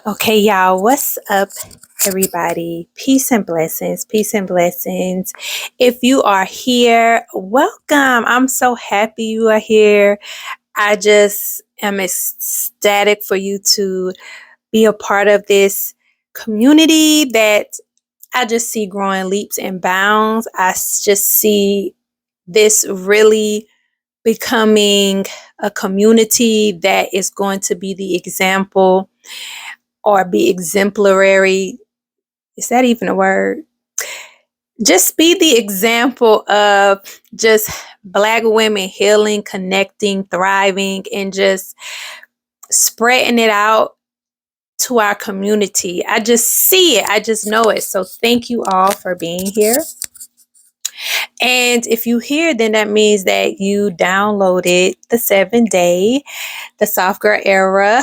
Okay, y'all, what's up, everybody? Peace and blessings, peace and blessings. If you are here, welcome. I'm so happy you are here. I just am ecstatic for you to be a part of this community that I just see growing leaps and bounds. Just see this really becoming a community that is going to be the example or be exemplary. Is that even a word? Just be the example of just Black women healing, connecting, thriving, and just spreading it out to our community. I just see it. I just know it. So thank you all for being here. And if you hear, then that means that you downloaded the 7-day, the Soft Girl Era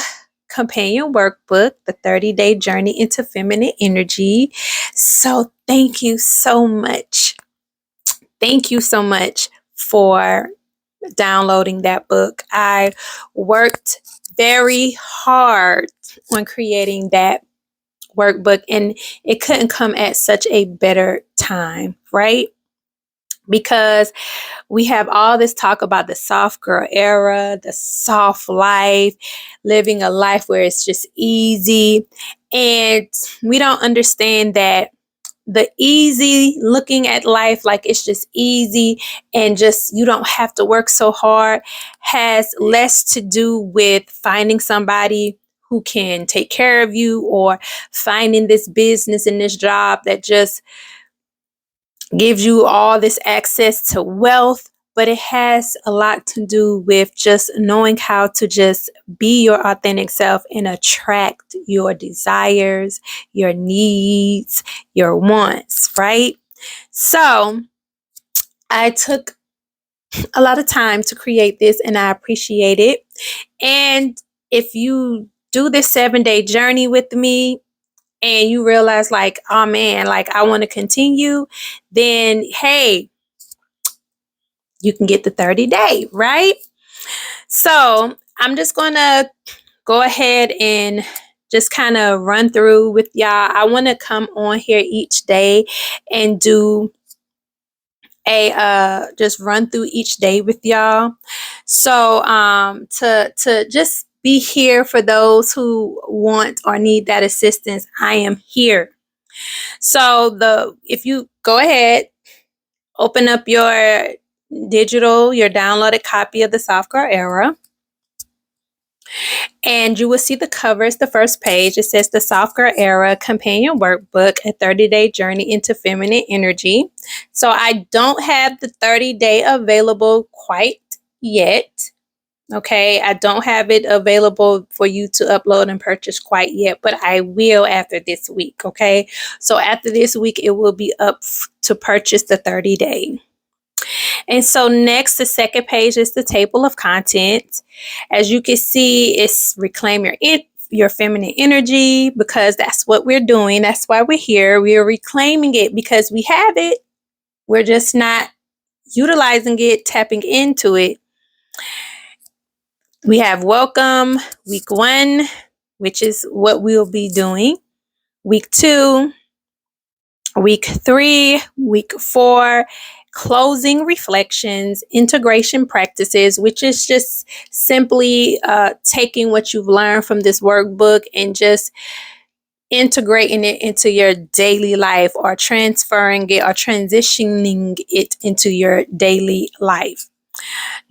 companion workbook, the 30-day journey into feminine energy. So thank you so much. Thank you so much for downloading that book. I worked very hard on creating that workbook, and it couldn't come at such a better time, right? Because we have all this talk about the soft girl era, the soft life, living a life where it's just easy. And we don't understand that the easy looking at life like it's just easy and just you don't have to work so hard has less to do with finding somebody who can take care of you or finding this business and this job that just gives you all this access to wealth, but it has a lot to do with just knowing how to just be your authentic self and attract your desires, your needs, your wants, right? So I took a lot of time to create this and I appreciate it. And if you do this 7-day journey with me, and you realize like, oh man, like I want to continue, then hey, you can get the 30-day, right? So I'm just going to go ahead and just kind of run through with y'all. I want to come on here each day and do a just run through each day with y'all. So to just be here for those who want or need that assistance, I am here. So if you go ahead, open up your your downloaded copy of the Soft Girl Era. And you will see the cover is the first page. It says the Soft Girl Era Companion Workbook, a 30-day journey into feminine energy. So I don't have the 30-day available quite yet. Okay, I don't have it available for you to upload and purchase quite yet, but I will after this week. Okay, so after this week, it will be up to purchase the 30-day. And so next, the second page is the table of contents. As you can see, it's reclaim your feminine energy, because that's what we're doing. That's why we're here. We are reclaiming it because we have it. We're just not utilizing it, tapping into it. We have welcome week 1, which is what we'll be doing. Week 2, week 3, week 4, closing reflections, integration practices, which is just simply taking what you've learned from this workbook and just integrating it into your daily life, or transferring it or transitioning it into your daily life.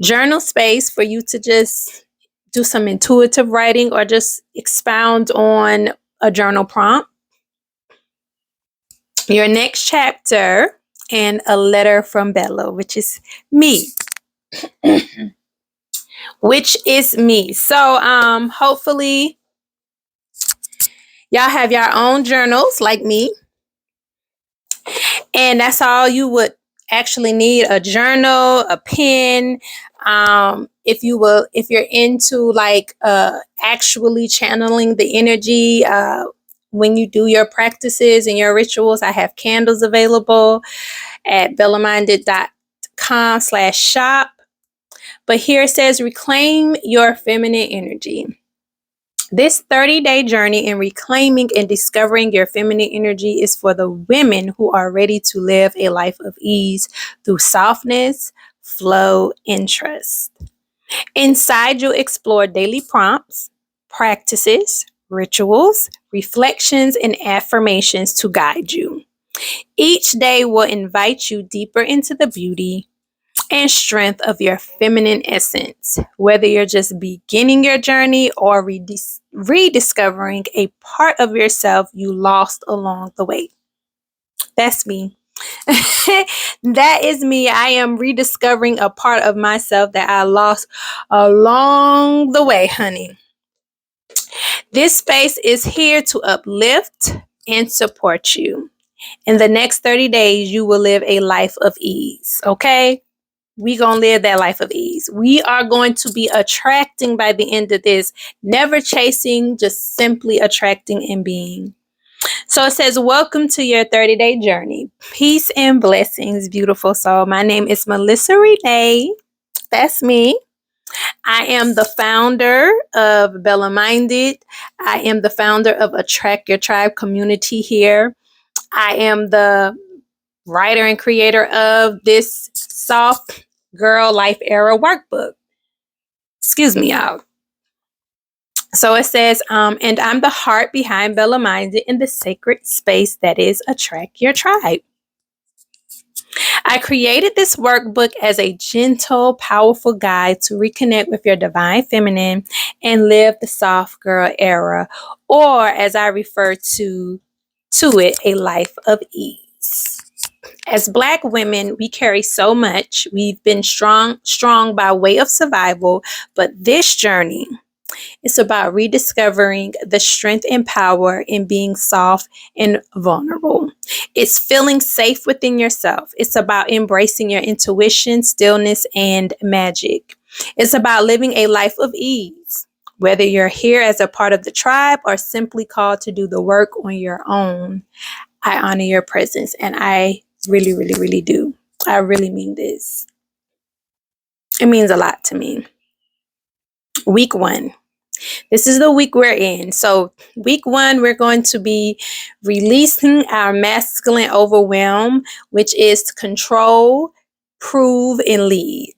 Journal space for you to just do some intuitive writing or just expound on a journal prompt. Your next chapter, and a letter from Bella, which is me. Which is me. So hopefully y'all have your own journals like me. And that's all you would actually need: a journal, a pen. If you're into like actually channeling the energy, when you do your practices and your rituals, I have candles available at bellaminded.com/shop. But here it says reclaim your feminine energy. This 30-day journey in reclaiming and discovering your feminine energy is for the women who are ready to live a life of ease through softness, flow, and trust. Inside, you'll explore daily prompts, practices, rituals, reflections, and affirmations to guide you. Each day will invite you deeper into the beauty and strength of your feminine essence, whether you're just beginning your journey or rediscovering a part of yourself you lost along the way. That's me. That is me. I am rediscovering a part of myself that I lost along the way, honey. This space is here to uplift and support you. In the next 30 days, you will live a life of ease, okay? We gonna live that life of ease. We are going to be attracting by the end of this, never chasing, just simply attracting and being. So it says, welcome to your 30-day journey. Peace and blessings, beautiful soul. My name is Melissa Renee. That's me. I am the founder of Bella Minded. I am the founder of Attract Your Tribe community here. I am the writer and creator of this Soft Girl Life Era workbook. Excuse me, y'all. So it says, and I'm the heart behind Bella Minded in the sacred space that is Attract Your Tribe. I created this workbook as a gentle, powerful guide to reconnect with your divine feminine and live the soft girl era, or as I refer to it, a life of ease. As Black women, we carry so much. We've been strong by way of survival, but this journey, it's about rediscovering the strength and power in being soft and vulnerable. It's feeling safe within yourself. It's about embracing your intuition, stillness, and magic. It's about living a life of ease. Whether you're here as a part of the tribe or simply called to do the work on your own, I honor your presence, and I really, really, really do. I really mean this. It means a lot to me. Week 1. This is the week we're in. So, week 1, we're going to be releasing our masculine overwhelm, which is to control, prove, and lead.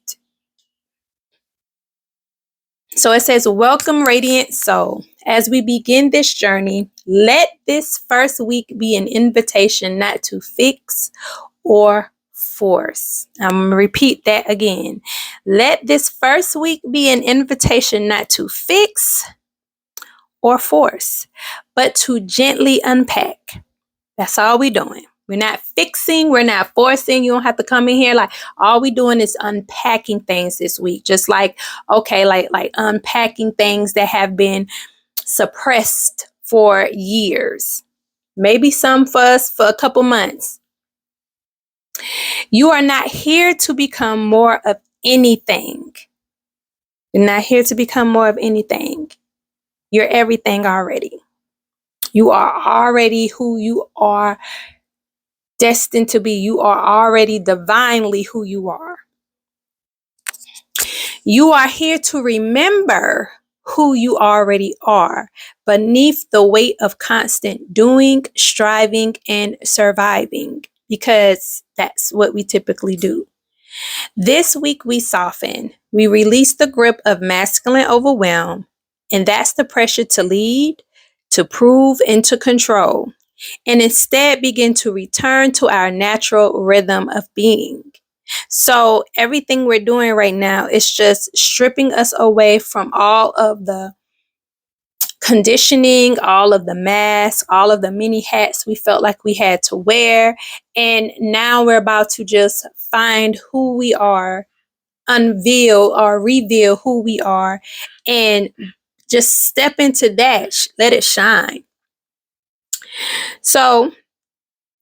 So it says, welcome, radiant soul. As we begin this journey, let this first week be an invitation not to fix or force. I'm going to repeat that again. Let this first week be an invitation not to fix or force, but to gently unpack. That's all we're doing. We're not fixing, we're not forcing. You don't have to come in here. Like, all we doing is unpacking things this week. Just like, okay, like unpacking things that have been suppressed for years. Maybe some for us for a couple months. You are not here to become more of anything. You're not here to become more of anything. You're everything already. You are already who you are destined to be. You are already divinely who you are. You are here to remember who you already are beneath the weight of constant doing, striving, and surviving, because that's what we typically do. This week we soften. We release the grip of masculine overwhelm, and that's the pressure to lead, to prove, and to control, and instead begin to return to our natural rhythm of being. So everything we're doing right now is just stripping us away from all of the conditioning, all of the masks, all of the many hats we felt like we had to wear. And now we're about to just find who we are, unveil or reveal who we are, and just step into that, let it shine. So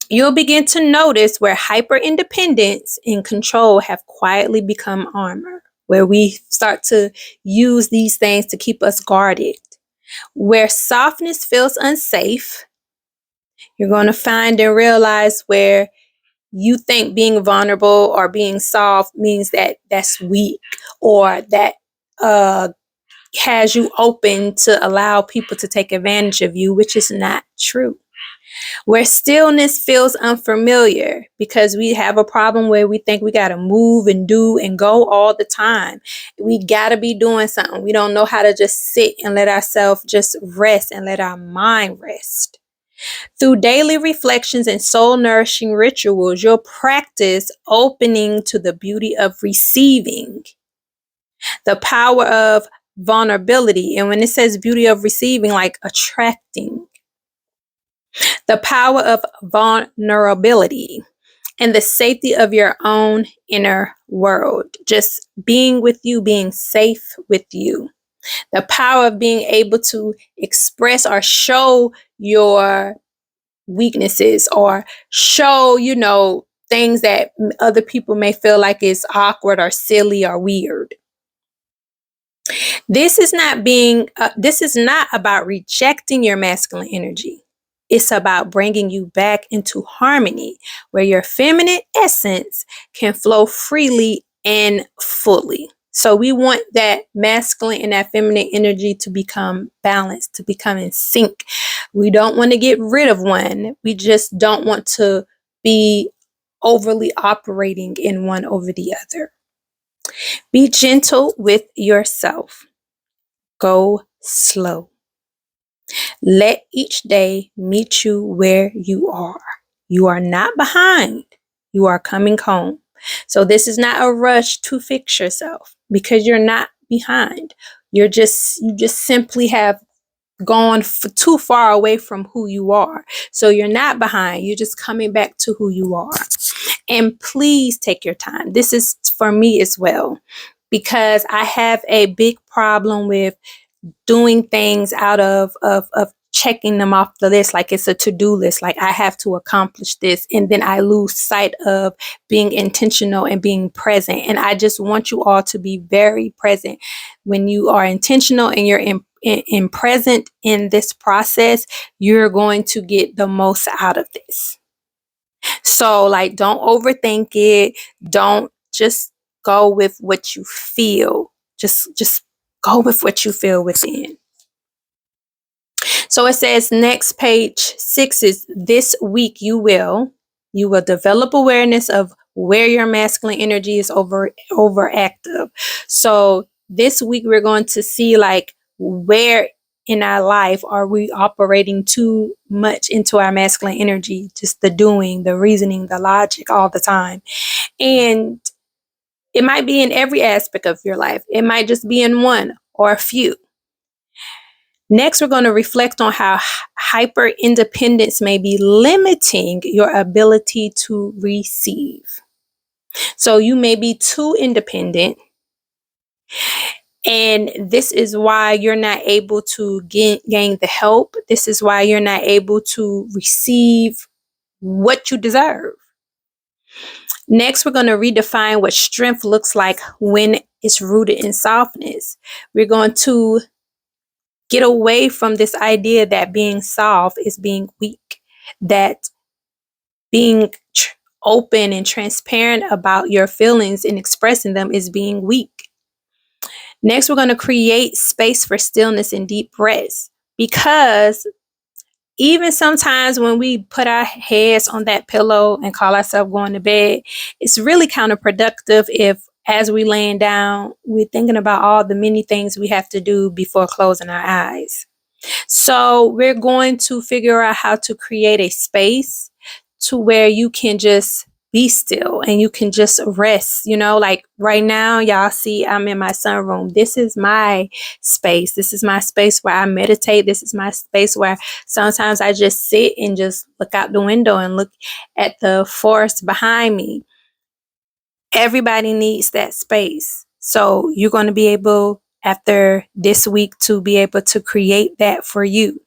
you'll begin to notice where hyper independence and control have quietly become armor, where we start to use these things to keep us guarded. Where softness feels unsafe, you're going to find and realize where you think being vulnerable or being soft means that that's weak, or that has you open to allow people to take advantage of you, which is not true. Where stillness feels unfamiliar because we have a problem where we think we got to move and do and go all the time. We got to be doing something. We don't know how to just sit and let ourselves just rest and let our mind rest. Through daily reflections and soul nourishing rituals, you'll practice opening to the beauty of receiving, the power of vulnerability. And when it says beauty of receiving, like attracting, the power of vulnerability, and the safety of your own inner world. Just being with you, being safe with you. The power of being able to express or show your weaknesses or show, things that other people may feel like is awkward or silly or weird. This is not about rejecting your masculine energy. It's about bringing you back into harmony where your feminine essence can flow freely and fully. So we want that masculine and that feminine energy to become balanced, to become in sync. We don't want to get rid of one. We just don't want to be overly operating in one over the other. Be gentle with yourself. Go slow. Let each day meet you where you are. You are not behind. You are coming home. So this is not a rush to fix yourself because you're not behind. You just simply have gone too far away from who you are. So you're not behind. You're just coming back to who you are. And please take your time. This is for me as well, because I have a big problem with doing things out of checking them off the list like it's a to-do list, like I have to accomplish this, and then I lose sight of being intentional and being present. And I just want you all to be very present. When you are intentional and you're in present in this process, you're going to get the most out of this. So like, don't overthink it. Don't just go with what you feel. Just go with what you feel within. So it says next, page 6 is this week you will develop awareness of where your masculine energy is overactive. So this week we're going to see like where in our life are we operating too much into our masculine energy, just the doing, the reasoning, the logic all the time. And it might be in every aspect of your life. It might just be in one or a few. Next, we're going to reflect on how hyper independence may be limiting your ability to receive. So you may be too independent, and this is why you're not able to gain the help. This is why you're not able to receive what you deserve. Next, we're going to redefine what strength looks like when it's rooted in softness. We're going to get away from this idea that being soft is being weak, that being open and transparent about your feelings and expressing them is being weak. Next, we're going to create space for stillness and deep rest, because even sometimes when we put our heads on that pillow and call ourselves going to bed, it's really counterproductive if, as we laying down, we're thinking about all the many things we have to do before closing our eyes. So we're going to figure out how to create a space to where you can just be still and you can just rest. Like right now, y'all see I'm in my sunroom. This is my space. This is my space where I meditate. This is my space where sometimes I just sit and just look out the window and look at the forest behind me. Everybody needs that space. So you're going to be able, after this week, to be able to create that for you.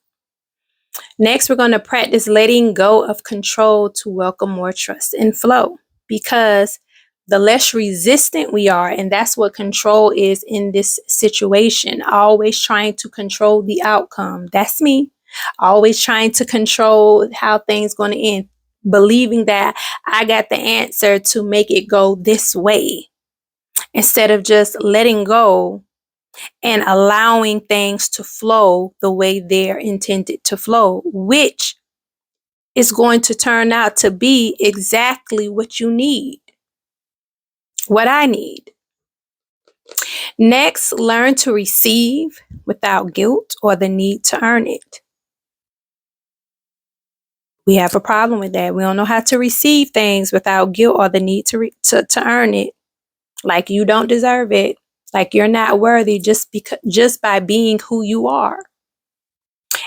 Next, we're going to practice letting go of control to welcome more trust and flow, because the less resistant we are, and that's what control is in this situation, always trying to control the outcome. That's me. Always trying to control how things going to end, believing that I got the answer to make it go this way, instead of just letting go and allowing things to flow the way they're intended to flow, which is going to turn out to be exactly what you need, what I need. Next, learn to receive without guilt or the need to earn it. We have a problem with that. We don't know how to receive things without guilt or the need to earn it. Like you don't deserve it. Like you're not worthy just by being who you are.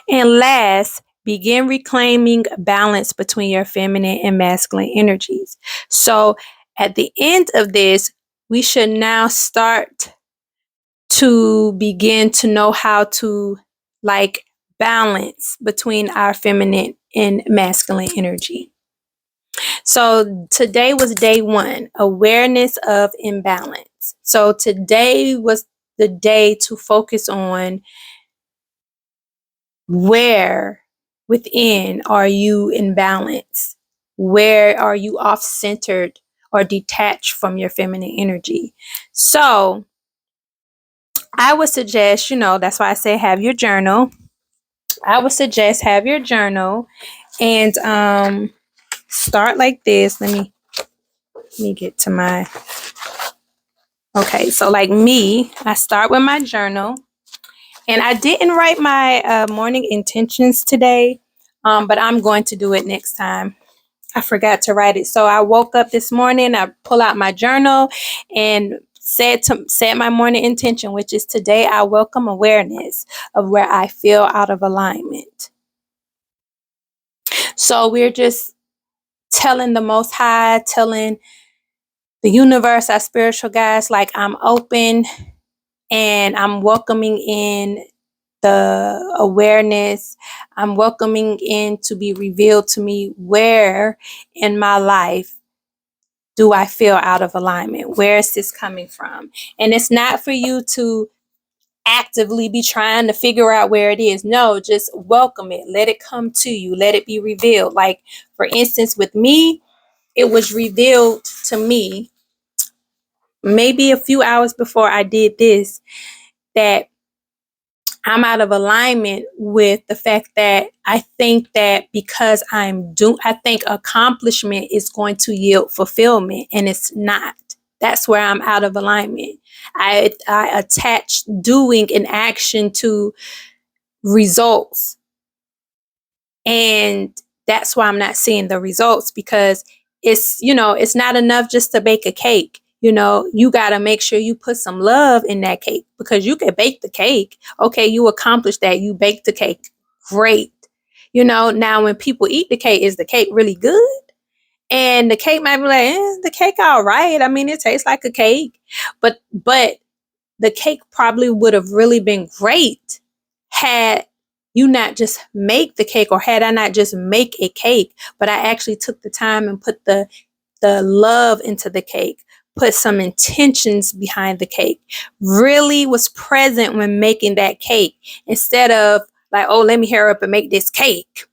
And last, begin reclaiming balance between your feminine and masculine energies. So at the end of this, we should now start to begin to know how to like balance between our feminine and masculine energy. So today was day 1, awareness of imbalance. So today was the day to focus on where within are you in balance? Where are you off centered or detached from your feminine energy? So I would suggest, that's why I say have your journal. I would suggest have your journal and start like this. Let me get to my, okay. So like me, I start with my journal. And I didn't write my morning intentions today, but I'm going to do it next time. I forgot to write it. So I woke up this morning, I pull out my journal and set my morning intention, which is today I welcome awareness of where I feel out of alignment. So we're just telling the Most High, telling the universe, our spiritual guides, like I'm open and I'm welcoming in the awareness. I'm welcoming in to be revealed to me where in my life do I feel out of alignment? Where is this coming from? And it's not for you to actively be trying to figure out where it is. No, just welcome it. Let it come to you. Let it be revealed. Like, for instance, with me, it was revealed to me maybe a few hours before I did this that I'm out of alignment with the fact that I think that because I think accomplishment is going to yield fulfillment, and it's not. That's where I'm out of alignment. I attach doing an action to results, and that's why I'm not seeing the results, because it's not enough just to bake a cake. You got to make sure you put some love in that cake, because you can bake the cake. Okay, you accomplished that. You baked the cake. Great. Now when people eat the cake, is the cake really good? And the cake might be like, the cake all right. I mean, it tastes like a cake. But the cake probably would have really been great had you not just make the cake, or had I not just make a cake, but I actually took the time and put the love into the cake, put some intentions behind the cake, really was present when making that cake, instead of like, oh, let me hurry up and make this cake.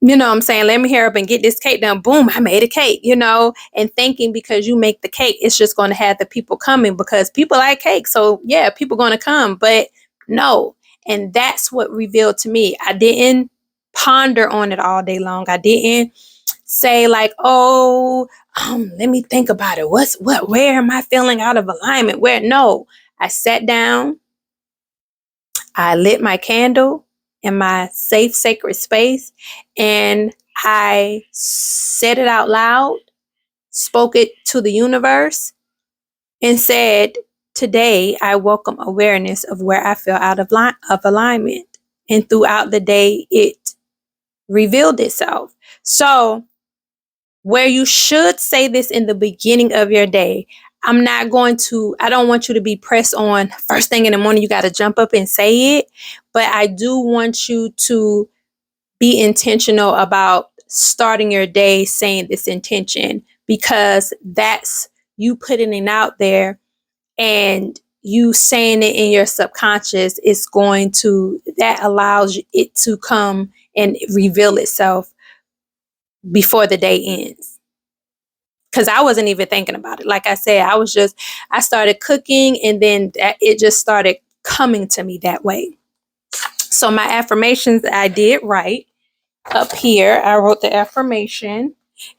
You know what I'm saying? Let me hurry up and get this cake done. Boom, I made a cake, and thinking because you make the cake, it's just going to have the people coming because people like cake. So yeah, people going to come, but no. And that's what revealed to me. I didn't ponder on it all day long. I didn't say like, oh, let me think about it. Where am I feeling out of alignment? Where? No, I sat down, I lit my candle in my safe, sacred space, and I said it out loud, spoke it to the universe, and said, today I welcome awareness of where I feel out of alignment. And throughout the day, it revealed itself. So where you should say this in the beginning of your day, I don't want you to be pressed on first thing in the morning, you got to jump up and say it. But I do want you to be intentional about starting your day saying this intention, because that's you putting it out there, and you saying it in your subconscious is that allows it to come and reveal itself before the day ends. because I wasn't even thinking about it. Like I said, I started cooking, and then it just started coming to me that way. So my affirmations I did write up here. I wrote the affirmation,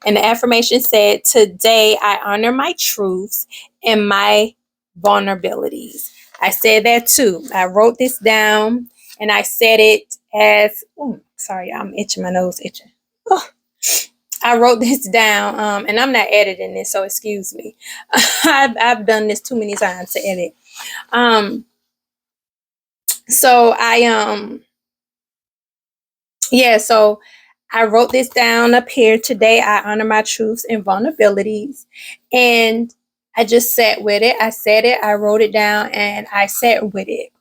and the affirmation said, "Today I honor my truths and my vulnerabilities." I said that too. I wrote this down, and I said it as, oh, sorry, I'm itching, my nose itching. Oh, I wrote this down, and I'm not editing this, so excuse me. I've done this too many times to edit. Um, so so I wrote this down up here. Today, I honor my truths and vulnerabilities. And I just sat with it. I said it, I wrote it down, and I sat with it.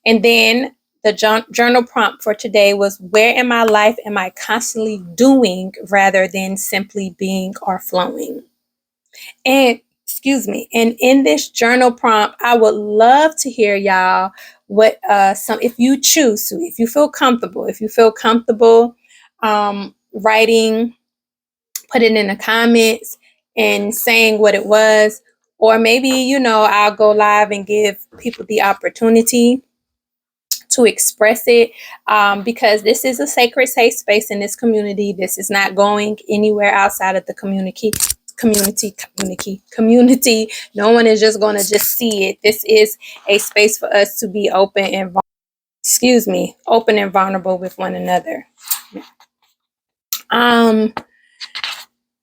And then the journal prompt for today was, where in my life am I constantly doing rather than simply being or flowing? And excuse me. And in this journal prompt, I would love to hear y'all what some, if you choose to, if you feel comfortable writing, put it in the comments and saying what it was. Or maybe, I'll go live and give people the opportunity to express it, because this is a sacred safe space in this community. This is not going anywhere outside of the community. No one is just going to just see it. This is a space for us to be open and vulnerable with one another.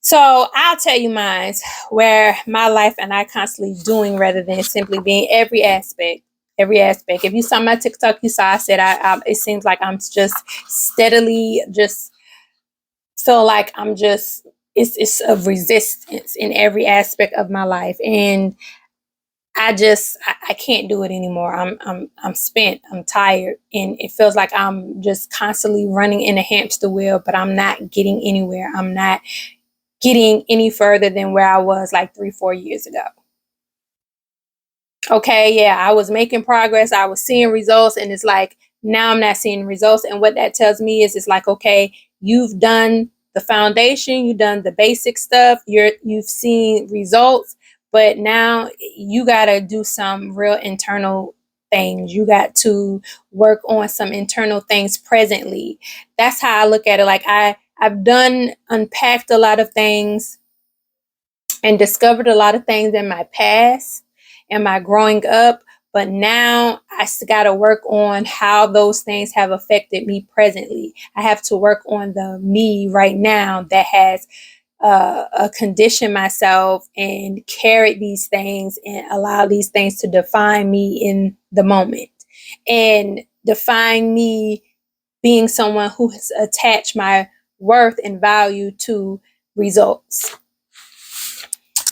So I'll tell you mine, where my life and I constantly doing rather than simply being. Every aspect. If you saw my TikTok, you saw I said it seems like I'm just steadily just feel like I'm just, it's a resistance in every aspect of my life, and I can't do it anymore. I'm spent. I'm tired, and it feels like I'm just constantly running in a hamster wheel, but I'm not getting anywhere. I'm not getting any further than where I was like 3-4 years ago. Okay, yeah, I was making progress. I was seeing results, and it's like now I'm not seeing results. And what that tells me is, it's like, okay, you've done the foundation, you've done the basic stuff, you've seen results, but now you got to do some real internal things. You got to work on some internal things presently. That's how I look at it. Like I've done unpacked a lot of things and discovered a lot of things in my past and my growing up. But now I got to work on how those things have affected me presently. I have to work on the me right now that has conditioned myself and carried these things and allow these things to define me in the moment and define me being someone who has attached my worth and value to results.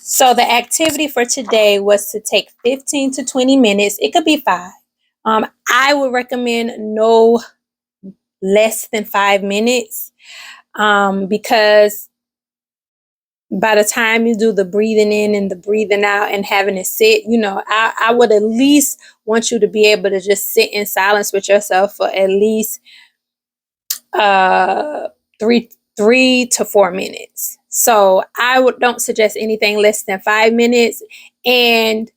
So the activity for today was to take 15 to 20 minutes. It could be 5. I would recommend no less than 5 minutes, because by the time you do the breathing in and the breathing out and having it sit, I would at least want you to be able to just sit in silence with yourself for at least 3 to 4 minutes. So I don't suggest anything less than 5 minutes, and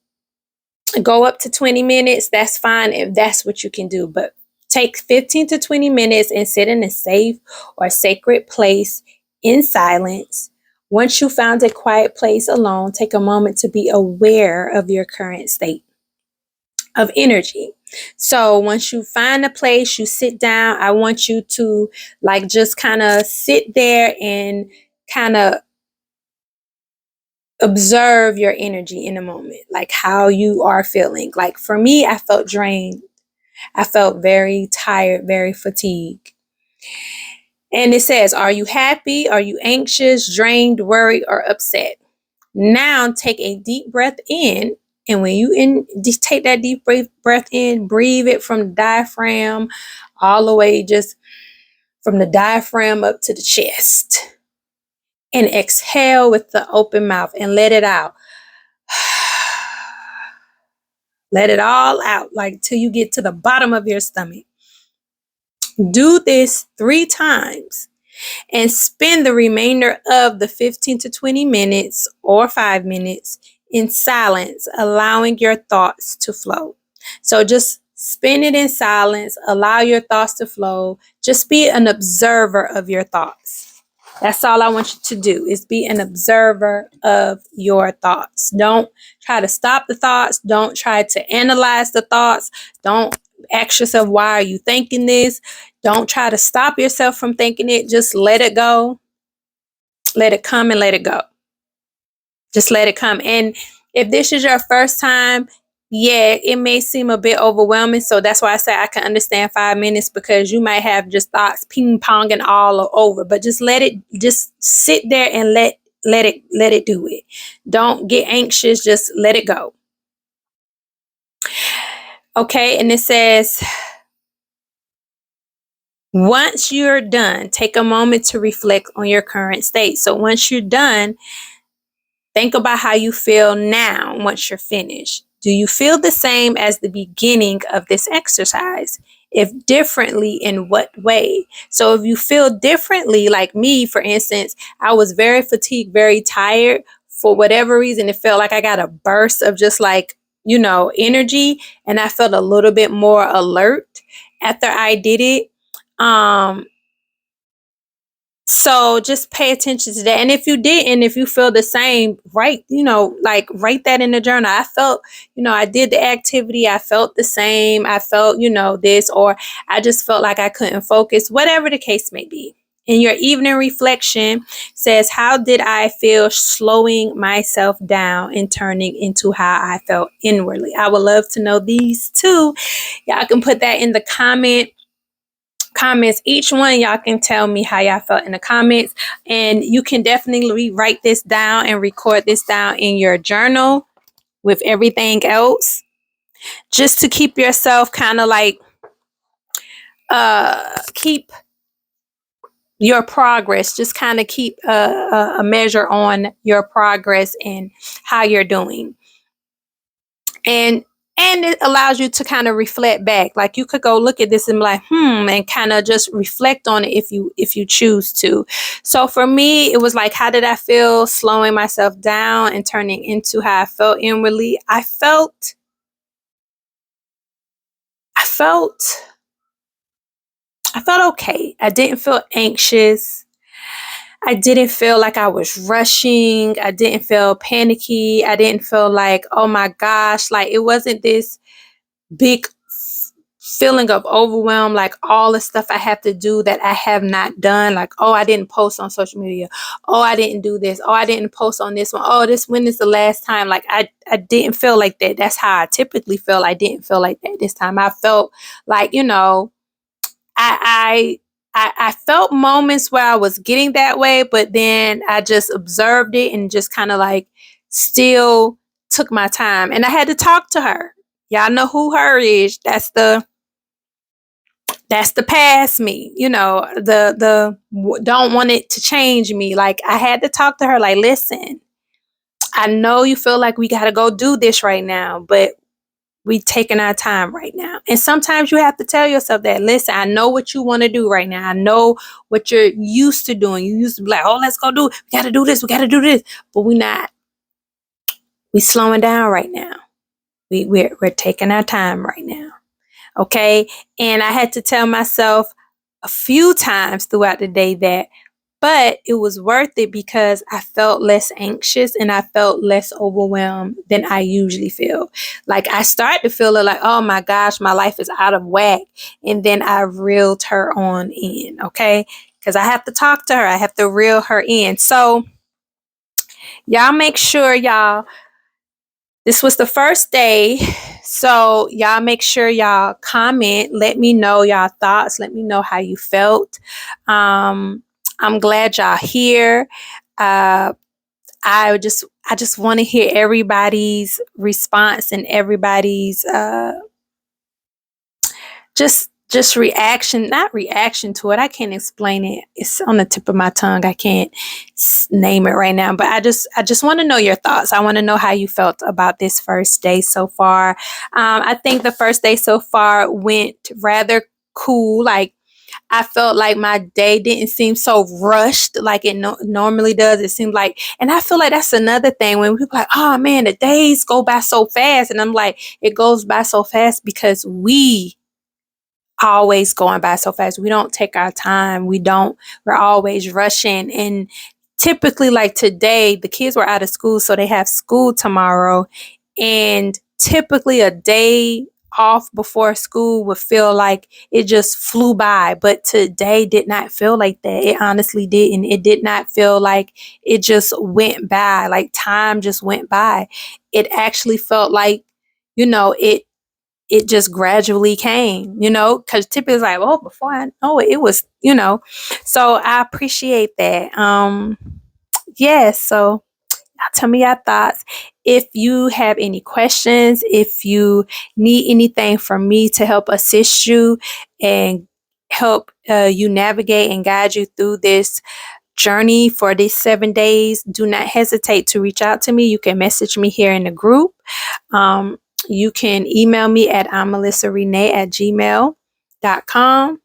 go up to 20 minutes. That's fine if that's what you can do, but take 15 to 20 minutes and sit in a safe or sacred place in silence. Once you found a quiet place alone, take a moment to be aware of your current state of energy. So once you find a place, you sit down. I want you to just kind of sit there and kind of observe your energy in a moment, like how you are feeling. Like for me, I felt drained. I felt very tired, very fatigued. And it says, are you happy? Are you anxious, drained, worried, or upset? Now take a deep breath in. And when you take that deep breath in, breathe it from the diaphragm all the way, just from the diaphragm up to the chest. And exhale with the open mouth and let it out. Let it all out, like till you get to the bottom of your stomach. Do this 3 times. and spend the remainder of the 15 to 20 minutes or 5 minutes in silence, allowing your thoughts to flow. So just spend it in silence, allow your thoughts to flow. Just be an observer of your thoughts. That's all I want you to do, is be an observer of your thoughts. Don't try to stop the thoughts. Don't try to analyze the thoughts. Don't ask yourself, why are you thinking this? Don't try to stop yourself from thinking it. Just let it go. Let it come and let it go. Just let it come. And if this is your first time, yeah, it may seem a bit overwhelming. So that's why I say I can understand 5 minutes, because you might have just thoughts ping ponging all over. But just let it, just sit there and let it do it. Don't get anxious. Just let it go. Okay, and it says, once you're done, take a moment to reflect on your current state. So once you're done, think about how you feel now once you're finished. Do you feel the same as the beginning of this exercise? If differently, in what way? So if you feel differently, like me, for instance, I was very fatigued, very tired. For whatever reason, it felt like I got a burst of just like, energy. And I felt a little bit more alert after I did it. So just pay attention to that. And if you didn't, if you feel the same, write that in the journal. I felt, I did the activity. I felt the same. I felt, this, or I just felt like I couldn't focus, whatever the case may be. In your evening reflection says, how did I feel slowing myself down and turning into how I felt inwardly? I would love to know these too. Y'all can put that in the comments. Each one, y'all can tell me how y'all felt in the comments, and you can definitely write this down and record this down in your journal with everything else, just to keep yourself kind of like keep your progress, just kind of keep a measure on your progress and how you're doing. And it allows you to kind of reflect back. Like you could go look at this and be like, and kind of just reflect on it if you choose to. So for me, it was like, how did I feel slowing myself down and turning into how I felt inwardly? I felt okay. I didn't feel anxious. I didn't feel like I was rushing. I didn't feel panicky. I didn't feel like, oh my gosh, like it wasn't this big feeling of overwhelm, like all the stuff I have to do that I have not done. Like, oh, I didn't post on social media. Oh, I didn't do this. Oh, I didn't post on this one. Oh, when is the last time? Like I didn't feel like that. That's how I typically feel. I didn't feel like that this time. I felt like, I felt moments where I was getting that way, but then I just observed it and just kind of like still took my time. And I had to talk to her. Y'all know who her is. That's the past me, the don't want it to change me. Like I had to talk to her like, listen, I know you feel like we got to go do this right now, but we taking our time right now. And sometimes you have to tell yourself that, listen, I know what you want to do right now. I know what you're used to doing. You used to be like, oh, let's go do it. We got to do this. We got to do this. But we're not. We slowing down right now. We're taking our time right now. Okay. And I had to tell myself a few times throughout the day that, but it was worth it because I felt less anxious and I felt less overwhelmed than I usually feel. Like I started to feel it like, oh my gosh, my life is out of whack. And then I reeled her on in. Okay. Because I have to talk to her. I have to reel her in. So y'all make sure this was the first day. So y'all make sure y'all comment. Let me know y'all thoughts. Let me know how you felt. I'm glad y'all here. I just want to hear everybody's response and everybody's just reaction, not reaction to it. I can't explain it. It's on the tip of my tongue. I can't name it right now, but I just want to know your thoughts. I want to know how you felt about this first day so far. I think the first day so far went rather cool. Like I felt like my day didn't seem so rushed like it normally does. It seemed like, and I feel like that's another thing when people are like, oh man, the days go by so fast. And I'm like, it goes by so fast because we always going by so fast. We don't take our time. We're always rushing. And typically, like today, the kids were out of school, so they have school tomorrow. And typically, a day off before school would feel like it just flew by. But today did not feel like that. It honestly didn't. It did not feel like it just went by, like time just went by. It actually felt like, it just gradually came, because typically it's like, oh, before I know it, it was, so I appreciate that. Yeah, so tell me your thoughts. If you have any questions, if you need anything from me to help assist you and help you navigate and guide you through this journey for these 7 days, do not hesitate to reach out to me. You can message me here in the group. Um, you can email me at imelissarene@gmail.com.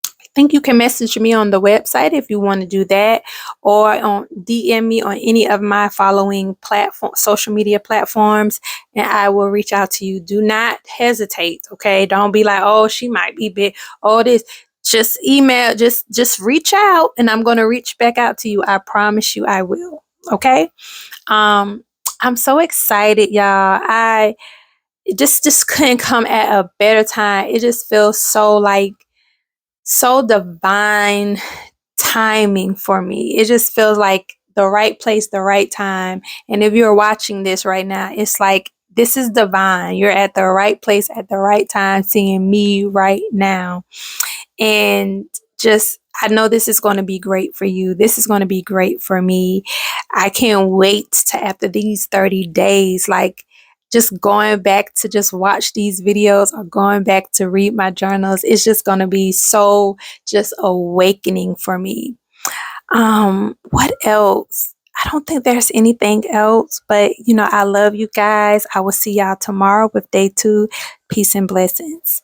I think you can message me on the website if you want to do that, or on DM me on any of my following social media platforms, and I will reach out to you. Do not hesitate, okay? Don't be like, oh, she might be big, oh, this. Just email, just reach out, and I'm going to reach back out to you. I promise you I will, okay? Um, I'm so excited, y'all. I just couldn't come at a better time. It just feels so divine timing for me. It just feels like the right place, the right time. And if you're watching this right now, it's like this is divine. You're at the right place at the right time, seeing me right now. And I know this is going to be great for you. This is going to be great for me. I can't wait to, after these 30 days, like just going back to just watch these videos or going back to read my journals. It's just going to be so just awakening for me. What else? I don't think there's anything else, but I love you guys. I will see y'all tomorrow with day 2. Peace and blessings.